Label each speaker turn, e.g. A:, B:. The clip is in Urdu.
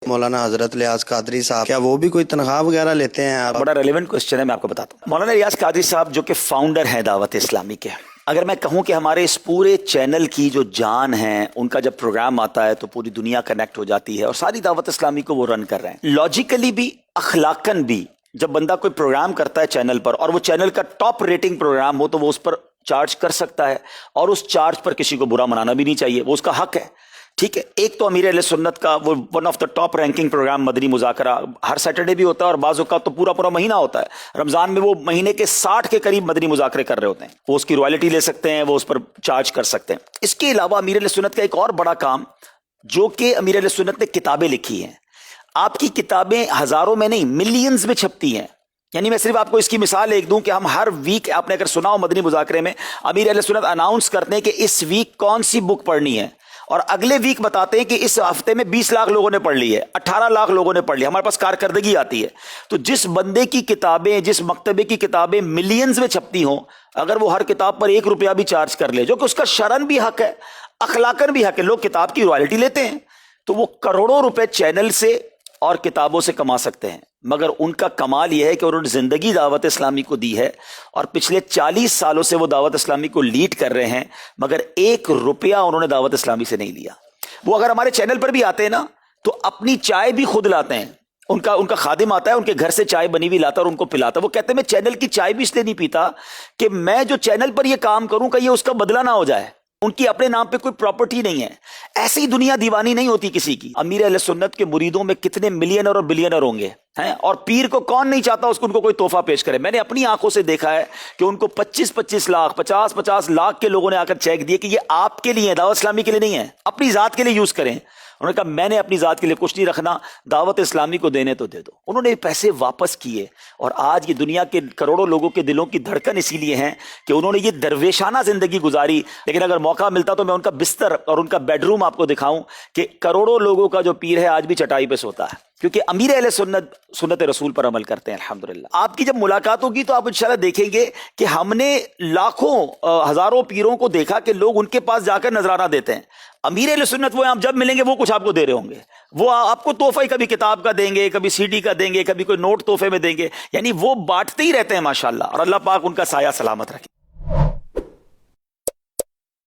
A: مولانا حضرت ریاض قادری صاحب کیا وہ بھی کوئی تنخواہ وغیرہ لیتے ہیں؟
B: بڑا ریلیونٹ کوسچن ہے، میں آپ کو بتاتا ہوں۔ مولانا ریاض قادری صاحب جو کہ فاؤنڈر ہیں دعوت اسلامی کے، اگر میں کہوں کہ ہمارے اس پورے چینل کی جو جان ہے، ان کا جب پروگرام آتا ہے تو پوری دنیا کنیکٹ ہو جاتی ہے، اور ساری دعوت اسلامی کو وہ رن کر رہے ہیں۔ لاجیکلی بھی، اخلاقاً بھی، جب بندہ کوئی پروگرام کرتا ہے چینل پر اور وہ چینل کا ٹاپ ریٹنگ پروگرام ہو تو وہ اس پر چارج کر سکتا ہے، اور اس چارج پر کسی کو برا منانا بھی نہیں چاہیے، وہ اس کا حق ہے۔ ٹھیک ہے، ایک تو امیر اہل سنت کا وہ one of the top ranking program Madani Muzakra Hare Saturday بھی ہوتا ہے، اور بعض اوقات تو پورا مہینہ ہوتا ہے۔ رمضان میں وہ مہینے کے 60 کے قریب مدنی مذاکرے کر رہے ہوتے ہیں، وہ اس کی رائلٹی لے سکتے ہیں، وہ اس پر چارج کر سکتے ہیں۔ اس کے علاوہ امیر اہل سنت کا ایک اور بڑا کام، جو کہ امیر اہل سنت نے کتابیں لکھی ہیں۔ آپ کی کتابیں ہزاروں میں نہیں، ملینز میں چھپتی ہیں۔ یعنی میں صرف آپ کو اس کی مثال ایک دوں کہ ہم ہر ویک، آپ نے اگر سنا ہو مدنی مذاکرے میں، امیر اہل سنت اناؤنس کرتے ہیں کہ اس ویک کون سی بک پڑھنی ہے، اور اگلے ویک بتاتے ہیں کہ اس ہفتے میں 20 لاکھ لوگوں نے پڑھ لی ہے، 18 لاکھ لوگوں نے پڑھ لی، ہمارے پاس کارکردگی آتی ہے۔ تو جس بندے کی کتابیں، جس مکتبے کی کتابیں ملینز میں چھپتی ہوں، اگر وہ ہر کتاب پر 1 روپیہ بھی چارج کر لے، جو کہ اس کا شرعاً بھی حق ہے، اخلاقاً بھی حق ہے، لوگ کتاب کی رائلٹی لیتے ہیں، تو وہ کروڑوں روپے چینل سے اور کتابوں سے کما سکتے ہیں۔ مگر ان کا کمال یہ ہے کہ انہوں نے زندگی دعوت اسلامی کو دی ہے، اور پچھلے 40 سالوں سے وہ دعوت اسلامی کو لیڈ کر رہے ہیں، مگر 1 روپیہ انہوں نے دعوت اسلامی سے نہیں لیا۔ وہ اگر ہمارے چینل پر بھی آتے ہیں نا، تو اپنی چائے بھی خود لاتے ہیں، ان کا خادم آتا ہے، ان کے گھر سے چائے بنی ہوئی لاتا ہے اور ان کو پلاتا ہے۔ وہ کہتے ہیں میں چینل کی چائے بھی اس لیے نہیں پیتا کہ میں جو چینل پر یہ کام کروں کہ یہ اس کا بدلہ نہ ہو جائے، ان کی اپنے نام پہ کوئی پراپرٹی نہیں ہے۔ ایسی دنیا دیوانی نہیں ہوتی کسی کی۔ امیر اہل سنت کے مریدوں میں کتنے ملینر اور بلینر ہوں گے ہیں، اور پیر کو کون نہیں چاہتا اس کو ان کو کوئی تحفہ پیش کرے۔ میں نے اپنی آنکھوں سے دیکھا ہے کہ ان کو 25 لاکھ 50 لاکھ کے لوگوں نے آ کر چیک دیے کہ یہ آپ کے لیے ہے، دعوت اسلامی کے لیے نہیں ہے، اپنی ذات کے لیے یوز کریں۔ انہوں نے کہا میں نے اپنی ذات کے لیے کچھ نہیں رکھنا، دعوت اسلامی کو دینے تو دے دو۔ انہوں نے پیسے واپس کیے، اور آج یہ دنیا کے کروڑوں لوگوں کے دلوں کی دھڑکن اسی لیے ہیں کہ انہوں نے یہ درویشانہ زندگی گزاری۔ لیکن اگر موقع ملتا تو میں ان کا بستر اور ان کا بیڈ روم آپ کو دکھاؤں کہ کروڑوں لوگوں کا جو پیر ہے آج بھی چٹائی پہ سوتا ہے، کیونکہ امیر اہل سنت رسول پر عمل کرتے ہیں الحمدللہ۔ آپ کی جب ملاقات ہوگی تو آپ انشاءاللہ دیکھیں گے کہ ہم نے لاکھوں ہزاروں پیروں کو دیکھا کہ لوگ ان کے پاس جا کر نذرانہ دیتے ہیں۔ امیر اہل سنت وہ آپ جب ملیں گے وہ کچھ آپ کو دے رہے ہوں گے، وہ آپ کو تحفہ کبھی کتاب کا دیں گے، کبھی CD کا دیں گے، کبھی کوئی نوٹ تحفے میں دیں گے، یعنی وہ بانٹتے ہی رہتے ہیں ماشاءاللہ، اور اللہ پاک ان کا سایہ سلامت رکھے۔